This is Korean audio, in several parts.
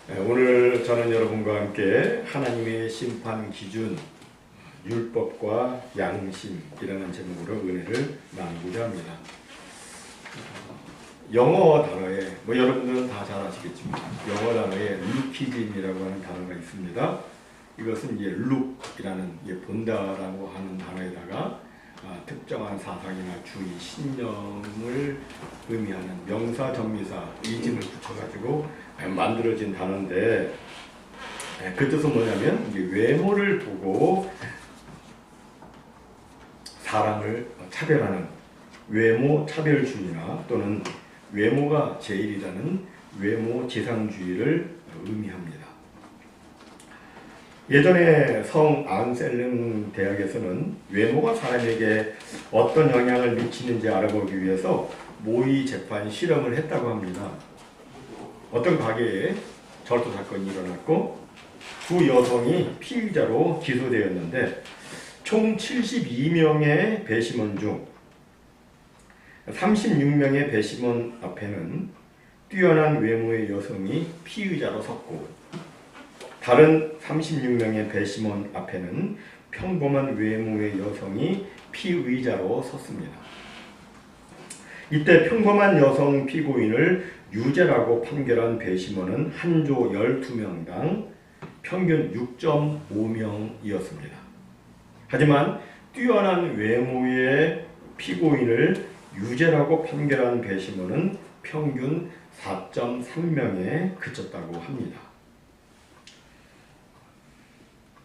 오늘 저는 여러분과 함께 하나님의 심판 기준, 율법과 양심이라는 제목으로 은혜를 나누고자 합니다. 영어 단어에, 여러분들은 다 잘 아시겠지만 영어 단어에 루키즘이라고 하는 단어가 있습니다. 이것은 이제 룩이라는 본다라고 하는 단어에다가 특정한 사상이나 주의, 신념을 의미하는 명사, 전미사, 이즘을 붙여가지고 만들어진 단어인데, 그 뜻은 뭐냐면 이제 외모를 보고 사람을 차별하는 외모 차별주의나 또는 외모가 제일이라는 외모 지상주의를 의미합니다. 예전에 성 안셀름 대학에서는 외모가 사람에게 어떤 영향을 미치는지 알아보기 위해서 모의 재판 실험을 했다고 합니다. 어떤 가게에 절도 사건이 일어났고 두 여성이 피의자로 기소되었는데 총 72명의 배심원 중 36명의 배심원 앞에는 뛰어난 외모의 여성이 피의자로 섰고 다른 36명의 배심원 앞에는 평범한 외모의 여성이 피의자로 섰습니다. 이때 평범한 여성 피고인을 유죄라고 판결한 배심원은 한 조 12명당 평균 6.5명이었습니다. 하지만 뛰어난 외모의 피고인을 유죄라고 판결한 배심원은 평균 4.3명에 그쳤다고 합니다.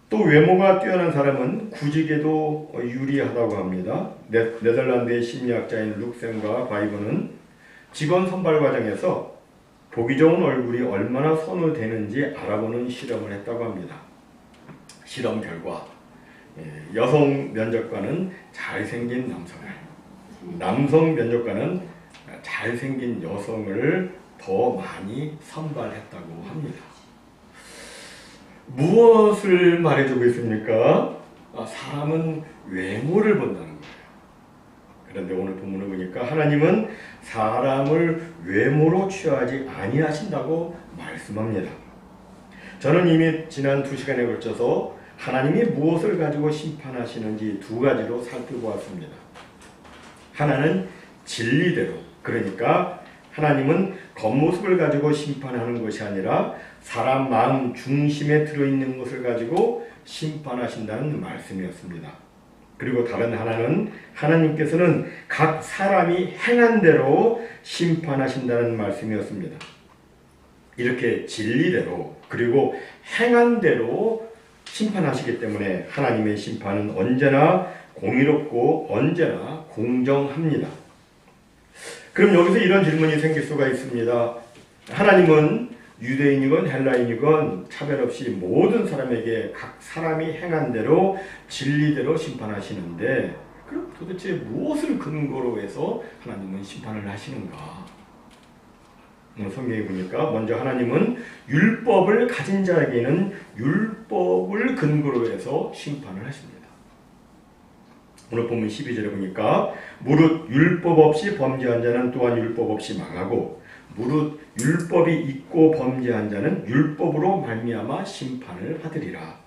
또 외모가 뛰어난 사람은 구직에도 유리하다고 합니다. 네덜란드의 심리학자인 룩셈과 바이버는 직원 선발 과정에서 보기 좋은 얼굴이 얼마나 선호되는지 알아보는 실험을 했다고 합니다. 실험 결과 여성 면접관은 잘생긴 남성을, 남성 면접관은 잘생긴 여성을 더 많이 선발했다고 합니다. 무엇을 말해주고 있습니까? 사람은 외모를 본다는 거예요. 그런데 오늘 본문을 보니까 하나님은 사람을 외모로 취하지 아니하신다고 말씀합니다. 저는 이미 지난 2시간에 걸쳐서 하나님이 무엇을 가지고 심판하시는지 두 가지로 살펴보았습니다. 하나는 진리대로, 그러니까 하나님은 겉모습을 가지고 심판하는 것이 아니라 사람 마음 중심에 들어있는 것을 가지고 심판하신다는 말씀이었습니다. 그리고 다른 하나는 하나님께서는 각 사람이 행한 대로 심판하신다는 말씀이었습니다. 이렇게 진리대로 그리고 행한 대로 심판하시기 때문에 하나님의 심판은 언제나 공의롭고 언제나 공정합니다. 그럼 여기서 이런 질문이 생길 수가 있습니다. 하나님은 유대인이건 헬라인이건 차별 없이 모든 사람에게 각 사람이 행한 대로 진리대로 심판하시는데 그럼 도대체 무엇을 근거로 해서 하나님은 심판을 하시는가? 오늘 성경에 보니까 먼저 하나님은 율법을 가진 자에게는 율법을 근거로 해서 심판을 하십니다. 오늘 본문 12절에 보니까 무릇 율법 없이 범죄한 자는 또한 율법 없이 망하고 무릇 율법이 있고 범죄한 자는 율법으로 말미암아 심판을 받으리라.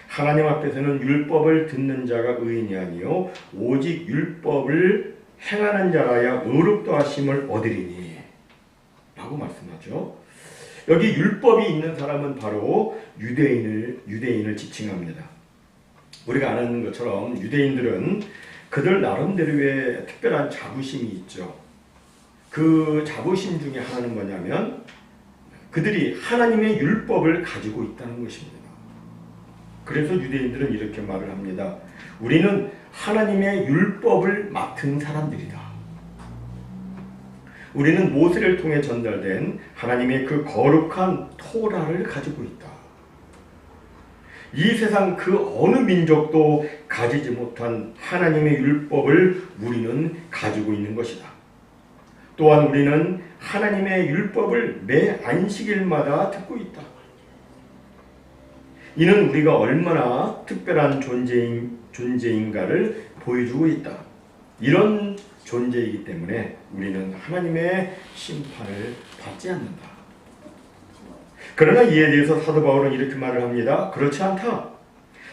하나님 앞에서는 율법을 듣는 자가 의인이 아니요 오직 율법을 행하는 자라야 의롭다 하심을 얻으리니 라고 말씀하죠. 여기 율법이 있는 사람은 바로 유대인을 지칭합니다. 우리가 아는 것처럼 유대인들은 그들 나름대로의 특별한 자부심이 있죠. 그 자부심 중에 하나는 뭐냐면 그들이 하나님의 율법을 가지고 있다는 것입니다. 그래서 유대인들은 이렇게 말을 합니다. 우리는 하나님의 율법을 맡은 사람들이다. 우리는 모세를 통해 전달된 하나님의 그 거룩한 토라를 가지고 있다. 이 세상 그 어느 민족도 가지지 못한 하나님의 율법을 우리는 가지고 있는 것이다. 또한 우리는 하나님의 율법을 매 안식일마다 듣고 있다. 이는 우리가 얼마나 특별한 존재인가를 보여주고 있다. 이런 존재이기 때문에 우리는 하나님의 심판을 받지 않는다. 그러나 이에 대해서 사도 바울은 이렇게 말을 합니다. 그렇지 않다.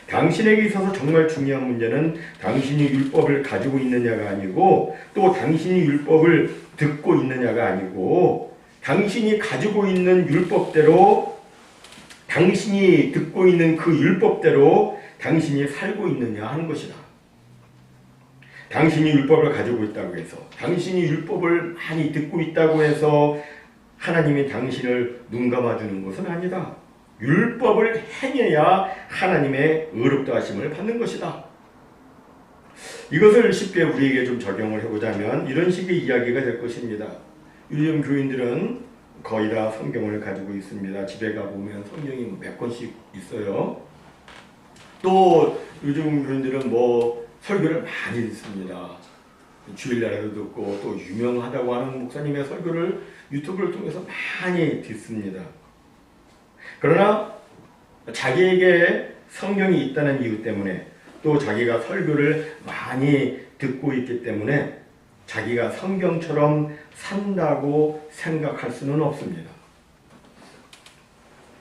당신에게 있어서 정말 중요한 문제는 당신이 율법을 가지고 있느냐가 아니고 또 당신이 율법을 듣고 있느냐가 아니고 당신이 가지고 있는 율법대로 당신이 듣고 있는 그 율법대로 당신이 살고 있느냐 하는 것이다. 당신이 율법을 가지고 있다고 해서 당신이 율법을 많이 듣고 있다고 해서 하나님이 당신을 눈 감아주는 것은 아니다. 율법을 행해야 하나님의 의롭다 하심을 받는 것이다. 이것을 쉽게 우리에게 좀 적용을 해보자면 이런 식의 이야기가 될 것입니다. 요즘 교인들은 거의 다 성경을 가지고 있습니다. 집에 가보면 성경이 몇 권씩 있어요. 또 요즘 교인들은 설교를 많이 듣습니다. 주일날에도 듣고 또 유명하다고 하는 목사님의 설교를 유튜브를 통해서 많이 듣습니다. 그러나 자기에게 성경이 있다는 이유 때문에 또 자기가 설교를 많이 듣고 있기 때문에 자기가 성경처럼 산다고 생각할 수는 없습니다.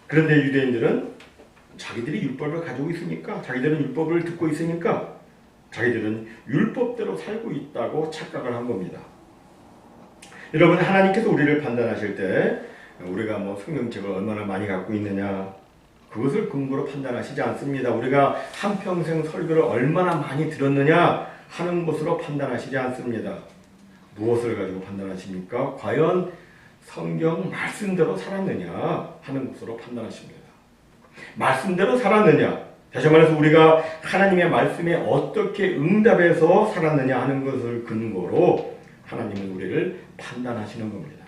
그런데 유대인들은 자기들이 율법을 가지고 있으니까 자기들은 율법을 듣고 있으니까 자기들은 율법대로 살고 있다고 착각을 한 겁니다. 여러분 하나님께서 우리를 판단하실 때 우리가 성경책을 얼마나 많이 갖고 있느냐 그것을 근거로 판단하시지 않습니다. 우리가 한평생 설교를 얼마나 많이 들었느냐 하는 것으로 판단하시지 않습니다. 무엇을 가지고 판단하십니까? 과연 성경 말씀대로 살았느냐 하는 것으로 판단하십니다. 말씀대로 살았느냐, 다시 말해서 우리가 하나님의 말씀에 어떻게 응답해서 살았느냐 하는 것을 근거로 하나님은 우리를 판단하시는 겁니다.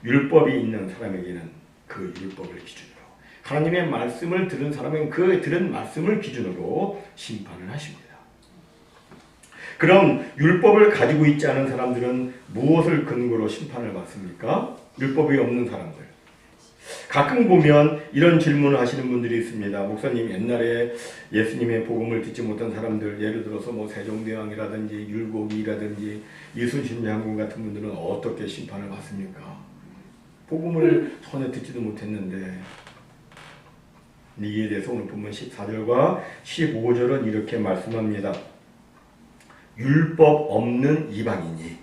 율법이 있는 사람에게는 그 율법을 기준으로, 하나님의 말씀을 들은 사람은 그 들은 말씀을 기준으로 심판을 하십니다. 그럼 율법을 가지고 있지 않은 사람들은 무엇을 근거로 심판을 받습니까? 율법이 없는 사람들. 가끔 보면 이런 질문을 하시는 분들이 있습니다. 목사님, 옛날에 예수님의 복음을 듣지 못한 사람들, 예를 들어서 세종대왕이라든지 율곡이라든지 이순신 장군 같은 분들은 어떻게 심판을 받습니까? 복음을 전혀 듣지도 못했는데. 이에 대해서 오늘 본문 14절과 15절은 이렇게 말씀합니다. 율법 없는 이방인이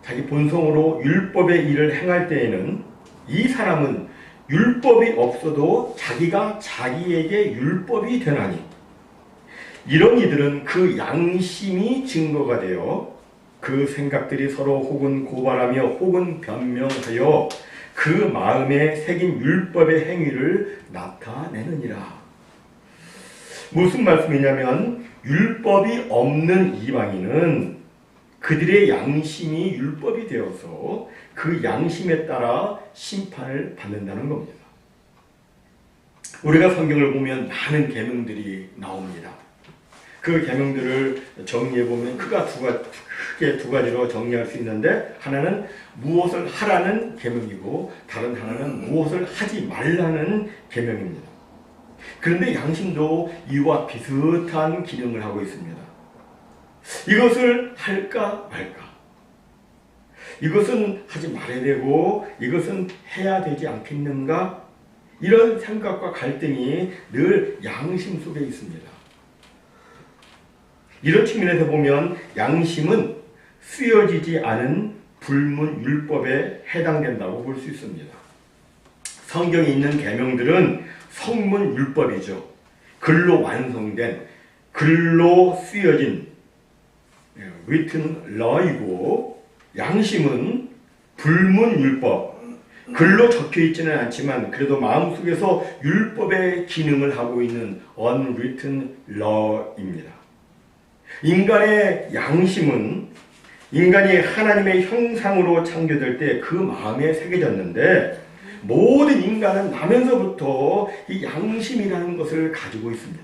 자기 본성으로 율법의 일을 행할 때에는 이 사람은 율법이 없어도 자기가 자기에게 율법이 되나니, 이런 이들은 그 양심이 증거가 되어 그 생각들이 서로 혹은 고발하며 혹은 변명하여 그 마음에 새긴 율법의 행위를 나타내느니라. 무슨 말씀이냐면 율법이 없는 이방인은 그들의 양심이 율법이 되어서 그 양심에 따라 심판을 받는다는 겁니다. 우리가 성경을 보면 많은 계명들이 나옵니다. 그 계명들을 정리해보면 크게 두 가지로 정리할 수 있는데, 하나는 무엇을 하라는 계명이고 다른 하나는 무엇을 하지 말라는 계명입니다. 그런데 양심도 이와 비슷한 기능을 하고 있습니다. 이것을 할까 말까, 이것은 하지 말아야 되고 이것은 해야 되지 않겠는가, 이런 생각과 갈등이 늘 양심 속에 있습니다. 이런 측면에서 보면 양심은 쓰여지지 않은 불문 율법에 해당된다고 볼 수 있습니다. 성경에 있는 계명들은 성문 율법이죠. 글로 완성된, 글로 쓰여진 written law이고, 양심은 불문 율법, 글로 적혀 있지는 않지만 그래도 마음속에서 율법의 기능을 하고 있는 unwritten law입니다. 인간의 양심은 인간이 하나님의 형상으로 창조될 때 그 마음에 새겨졌는데, 모든 인간은 나면서부터 이 양심이라는 것을 가지고 있습니다.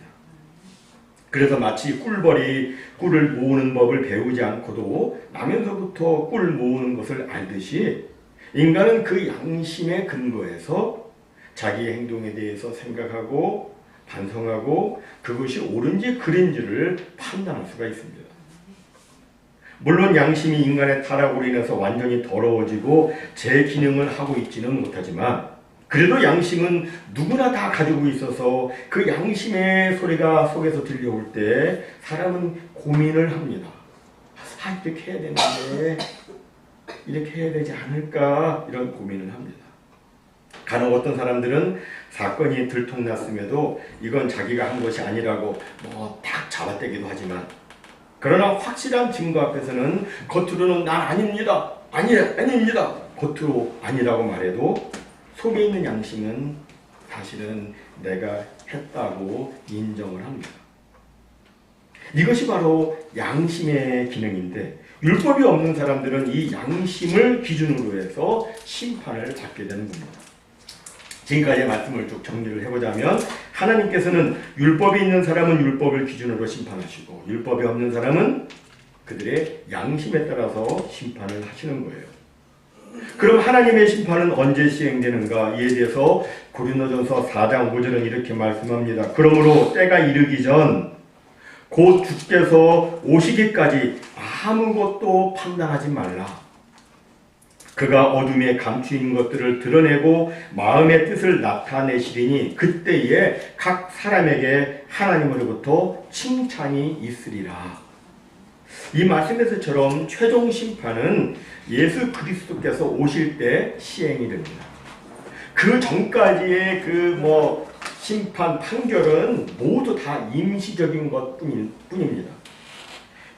그래서 마치 꿀벌이 꿀을 모으는 법을 배우지 않고도 나면서부터 꿀 모으는 것을 알듯이, 인간은 그 양심에 근거해서 자기의 행동에 대해서 생각하고 반성하고 그것이 옳은지 그른지를 판단할 수가 있습니다. 물론 양심이 인간의 타락으로 인해서 완전히 더러워지고 제 기능을 하고 있지는 못하지만 그래도 양심은 누구나 다 가지고 있어서 그 양심의 소리가 속에서 들려올 때 사람은 고민을 합니다. 아, 이렇게 해야 되는데 이렇게 해야 되지 않을까 이런 고민을 합니다. 간혹 어떤 사람들은 사건이 들통났음에도 이건 자기가 한 것이 아니라고 딱 잡아떼기도 하지만 그러나 확실한 증거 앞에서는 겉으로는 난 아닙니다. 아닙니다. 겉으로 아니라고 말해도 속에 있는 양심은 사실은 내가 했다고 인정을 합니다. 이것이 바로 양심의 기능인데 율법이 없는 사람들은 이 양심을 기준으로 해서 심판을 받게 되는 겁니다. 지금까지의 말씀을 쭉 정리를 해보자면 하나님께서는 율법이 있는 사람은 율법을 기준으로 심판하시고 율법이 없는 사람은 그들의 양심에 따라서 심판을 하시는 거예요. 그럼 하나님의 심판은 언제 시행되는가? 이에 대해서 고린도전서 4장 5절은 이렇게 말씀합니다. 그러므로 때가 이르기 전 곧 주께서 오시기까지 아무것도 판단하지 말라. 그가 어둠에 감추인 것들을 드러내고 마음의 뜻을 나타내시리니 그때에 각 사람에게 하나님으로부터 칭찬이 있으리라. 이 말씀에서처럼 최종 심판은 예수 그리스도께서 오실 때 시행이 됩니다. 그 전까지의 심판 판결은 모두 다 임시적인 것뿐입니다.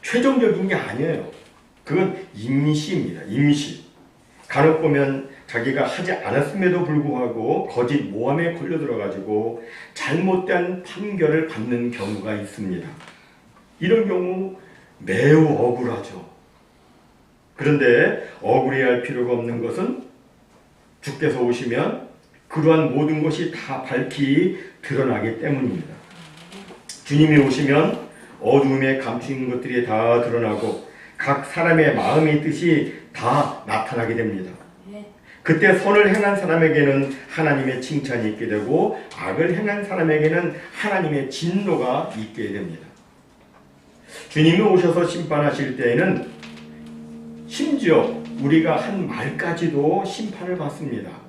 최종적인 게 아니에요. 그건 임시입니다. 임시. 간혹 보면 자기가 하지 않았음에도 불구하고 거짓 모함에 걸려들어가지고 잘못된 판결을 받는 경우가 있습니다. 이런 경우 매우 억울하죠. 그런데 억울해야 할 필요가 없는 것은 주께서 오시면 그러한 모든 것이 다 밝히 드러나기 때문입니다. 주님이 오시면 어두움에 감추인 것들이 다 드러나고 각 사람의 마음의 뜻이 다 나타나게 됩니다. 그때 선을 행한 사람에게는 하나님의 칭찬이 있게 되고 악을 행한 사람에게는 하나님의 진노가 있게 됩니다. 주님이 오셔서 심판하실 때에는 심지어 우리가 한 말까지도 심판을 받습니다.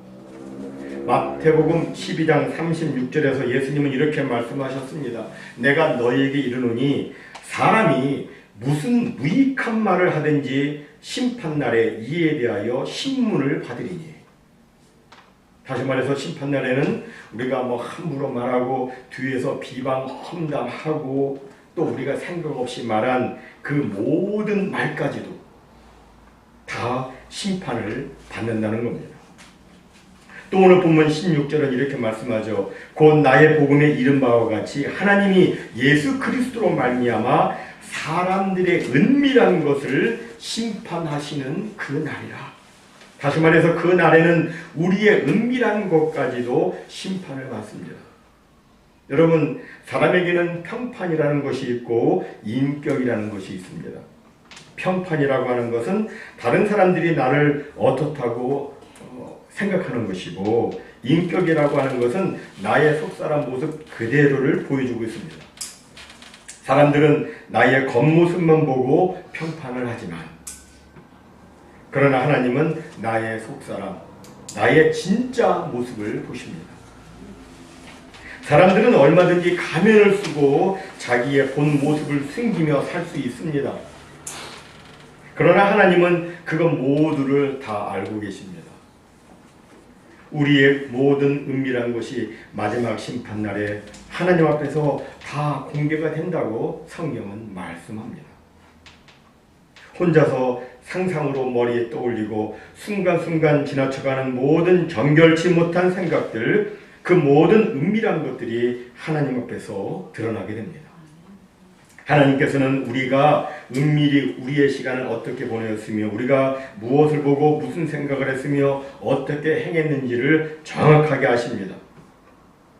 마태복음 12장 36절에서 예수님은 이렇게 말씀하셨습니다. 내가 너희에게 이르노니 사람이 무슨 무익한 말을 하든지 심판날에 이에 대하여 신문을 받으리니. 다시 말해서 심판날에는 우리가 함부로 말하고 뒤에서 비방 험담하고 또 우리가 생각 없이 말한 그 모든 말까지도 다 심판을 받는다는 겁니다. 또 오늘 본문 16절은 이렇게 말씀하죠. 곧 나의 복음에 이른 바와 같이 하나님이 예수 그리스도로 말미암아 사람들의 은밀한 것을 심판하시는 그 날이라. 다시 말해서 그 날에는 우리의 은밀한 것까지도 심판을 받습니다. 여러분, 사람에게는 평판이라는 것이 있고 인격이라는 것이 있습니다. 평판이라고 하는 것은 다른 사람들이 나를 어떻다고 생각하는 것이고 인격이라고 하는 것은 나의 속사람 모습 그대로를 보여주고 있습니다. 사람들은 나의 겉모습만 보고 평판을 하지만 그러나 하나님은 나의 속사람, 나의 진짜 모습을 보십니다. 사람들은 얼마든지 가면을 쓰고 자기의 본 모습을 숨기며 살 수 있습니다. 그러나 하나님은 그것 모두를 다 알고 계십니다. 우리의 모든 은밀한 것이 마지막 심판날에 하나님 앞에서 다 공개가 된다고 성경은 말씀합니다. 혼자서 상상으로 머리에 떠올리고 순간순간 지나쳐가는 모든 정결치 못한 생각들, 그 모든 은밀한 것들이 하나님 앞에서 드러나게 됩니다. 하나님께서는 우리가 은밀히 우리의 시간을 어떻게 보내었으며 우리가 무엇을 보고 무슨 생각을 했으며 어떻게 행했는지를 정확하게 아십니다.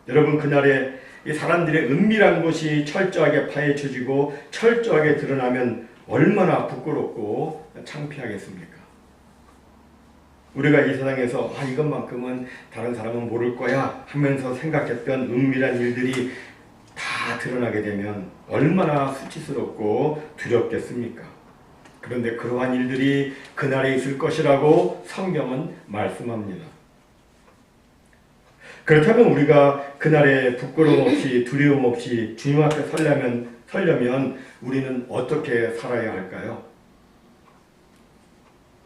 여러분, 그날에 이 사람들의 은밀한 것이 철저하게 파헤쳐지고 철저하게 드러나면 얼마나 부끄럽고 창피하겠습니까? 우리가 이 세상에서 이것만큼은 다른 사람은 모를 거야 하면서 생각했던 은밀한 일들이 다 드러나게 되면 얼마나 수치스럽고 두렵겠습니까? 그런데 그러한 일들이 그날에 있을 것이라고 성경은 말씀합니다. 그렇다면 우리가 그날에 부끄러움 없이 두려움 없이 주님 앞에 서려면 우리는 어떻게 살아야 할까요?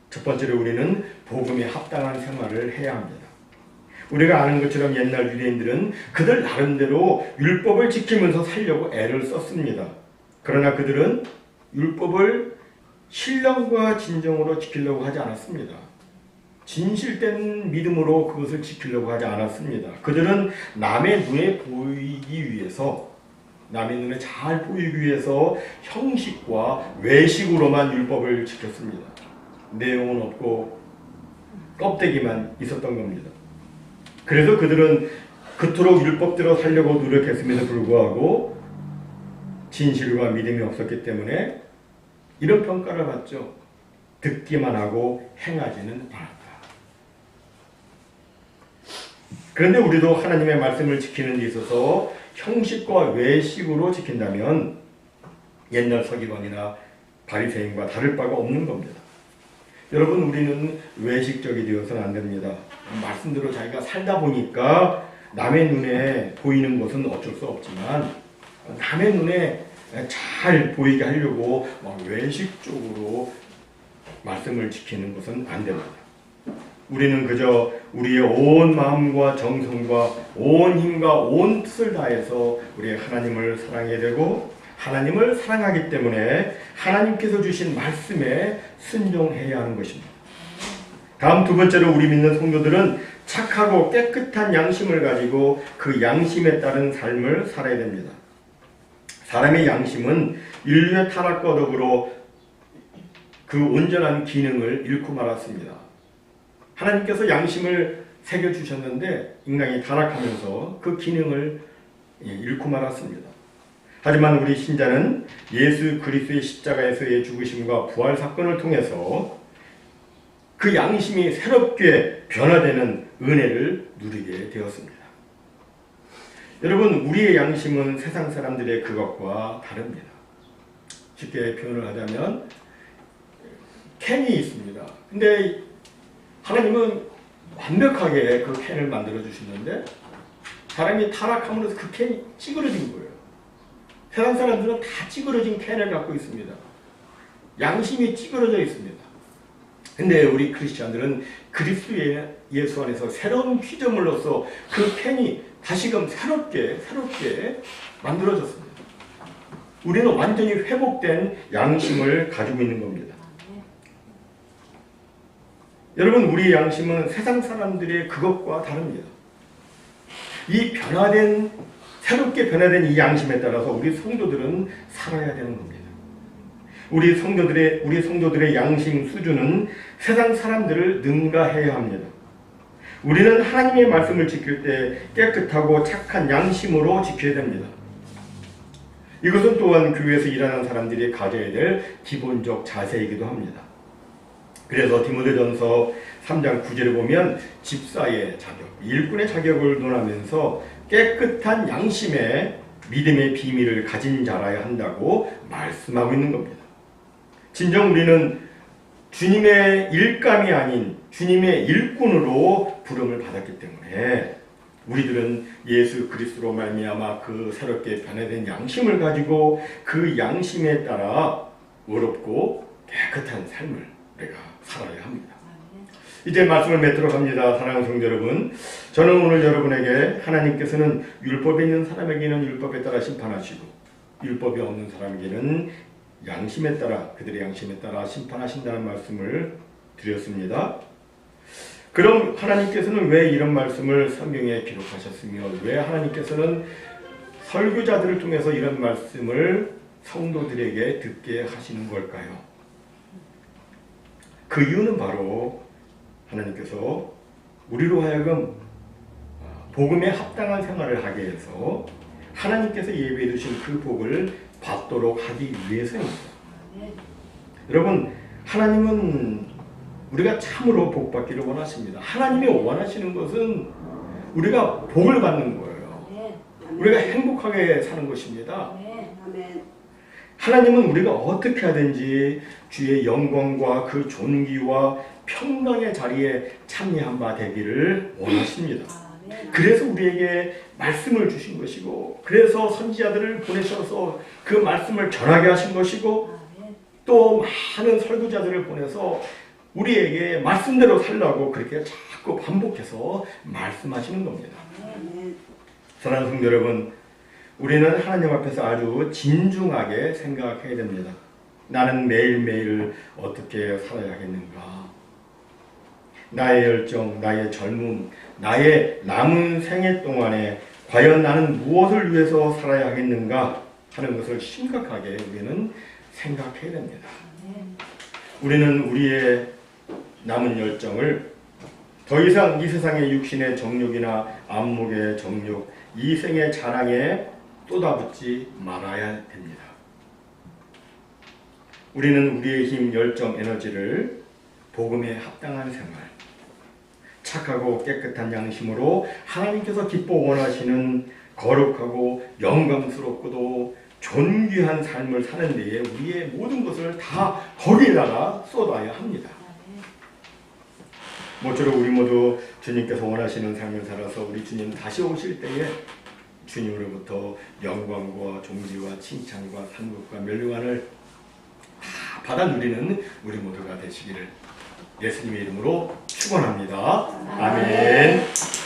첫 번째로 우리는 복음에 합당한 생활을 해야 합니다. 우리가 아는 것처럼 옛날 유대인들은 그들 나름대로 율법을 지키면서 살려고 애를 썼습니다. 그러나 그들은 율법을 신령과 진정으로 지키려고 하지 않았습니다. 진실된 믿음으로 그것을 지키려고 하지 않았습니다. 그들은 남의 눈에 보이기 위해서, 남의 눈에 잘 보이기 위해서 형식과 외식으로만 율법을 지켰습니다. 내용은 없고 껍데기만 있었던 겁니다. 그래서 그들은 그토록 율법대로 살려고 노력했음에도 불구하고 진실과 믿음이 없었기 때문에 이런 평가를 받죠. 듣기만 하고 행하지는 않았다. 그런데 우리도 하나님의 말씀을 지키는 데 있어서 형식과 외식으로 지킨다면 옛날 서기관이나 바리새인과 다를 바가 없는 겁니다. 여러분, 우리는 외식적이 되어서는 안 됩니다. 말씀대로 자기가 살다 보니까 남의 눈에 보이는 것은 어쩔 수 없지만 남의 눈에 잘 보이게 하려고 외식적으로 말씀을 지키는 것은 안 됩니다. 우리는 그저 우리의 온 마음과 정성과 온 힘과 온 뜻을 다해서 우리 하나님을 사랑해야 되고 하나님을 사랑하기 때문에 하나님께서 주신 말씀에 순종해야 하는 것입니다. 다음 두 번째로 우리 믿는 성도들은 착하고 깨끗한 양심을 가지고 그 양심에 따른 삶을 살아야 됩니다. 사람의 양심은 인류의 타락과 더불어 그 온전한 기능을 잃고 말았습니다. 하나님께서 양심을 새겨주셨는데 인간이 타락하면서 그 기능을 잃고 말았습니다. 하지만 우리 신자는 예수 그리스도의 십자가에서의 죽으심과 부활 사건을 통해서 그 양심이 새롭게 변화되는 은혜를 누리게 되었습니다. 여러분, 우리의 양심은 세상 사람들의 그것과 다릅니다. 쉽게 표현을 하자면 캔이 있습니다. 근데 하나님은 완벽하게 그 캔을 만들어 주시는데 사람이 타락함으로써 그 캔이 찌그러진 거예요. 세상 사람들은 다 찌그러진 캔을 갖고 있습니다. 양심이 찌그러져 있습니다. 근데 우리 크리스찬들은 그리스도 예수 안에서 새로운 피조물로서 그 캔이 다시금 새롭게 만들어졌습니다. 우리는 완전히 회복된 양심을 가지고 있는 겁니다. 여러분, 우리의 양심은 세상 사람들의 그것과 다릅니다. 이 새롭게 변화된 이 양심에 따라서 우리 성도들은 살아야 되는 겁니다. 우리 성도들의 양심 수준은 세상 사람들을 능가해야 합니다. 우리는 하나님의 말씀을 지킬 때 깨끗하고 착한 양심으로 지켜야 됩니다. 이것은 또한 교회에서 일하는 사람들이 가져야 될 기본적 자세이기도 합니다. 그래서 디모데전서 3장 9절에 보면 집사의 자격, 일꾼의 자격을 논하면서 깨끗한 양심에 믿음의 비밀을 가진 자라야 한다고 말씀하고 있는 겁니다. 진정 우리는 주님의 일감이 아닌 주님의 일꾼으로 부름을 받았기 때문에 우리들은 예수 그리스도로 말미암아 그 새롭게 변화된 양심을 가지고 그 양심에 따라 의롭고 깨끗한 삶을 우리가 살아야 합니다. 이제 말씀을 맺도록 합니다. 사랑하는 성도 여러분, 저는 오늘 여러분에게 하나님께서는 율법에 있는 사람에게는 율법에 따라 심판하시고 율법이 없는 사람에게는 양심에 따라, 그들의 양심에 따라 심판하신다는 말씀을 드렸습니다. 그럼 하나님께서는 왜 이런 말씀을 성경에 기록하셨으며 왜 하나님께서는 설교자들을 통해서 이런 말씀을 성도들에게 듣게 하시는 걸까요? 그 이유는 바로 하나님께서 우리로 하여금 복음에 합당한 생활을 하게 해서 하나님께서 예비해 두신 그 복을 받도록 하기 위해서입니다. 여러분, 하나님은 우리가 참으로 복 받기를 원하십니다. 하나님이 원하시는 것은 우리가 복을 받는 거예요. 우리가 행복하게 사는 것입니다. 하나님은 우리가 어떻게 하든지 주의 영광과 그 존귀와 평강의 자리에 참여한 바 되기를 원하십니다. 그래서 우리에게 말씀을 주신 것이고, 그래서 선지자들을 보내셔서 그 말씀을 전하게 하신 것이고, 또 많은 설교자들을 보내서 우리에게 말씀대로 살라고 그렇게 자꾸 반복해서 말씀하시는 겁니다. 사랑하는 성도 여러분, 우리는 하나님 앞에서 아주 진중하게 생각해야 됩니다. 나는 매일매일 어떻게 살아야겠는가? 나의 열정, 나의 젊음, 나의 남은 생애 동안에 과연 나는 무엇을 위해서 살아야 하겠는가 하는 것을 심각하게 우리는 생각해야 됩니다. 우리는 우리의 남은 열정을 더 이상 이 세상의 육신의 정욕이나 안목의 정욕, 이 생의 자랑에 쏟아붓지 말아야 됩니다. 우리는 우리의 힘, 열정, 에너지를 복음에 합당한 생활, 착하고 깨끗한 양심으로 하나님께서 기뻐 원하시는 거룩하고 영광스럽고도 존귀한 삶을 사는 데에 우리의 모든 것을 다 거기에다가 쏟아야 합니다. 모쪼록 우리 모두 주님께서 원하시는 삶을 살아서 우리 주님 다시 오실 때에 주님으로부터 영광과 존귀와 칭찬과 상급과 멸류관을 다 받아 누리는 우리 모두가 되시기를 예수님의 이름으로 축원합니다. 아멘.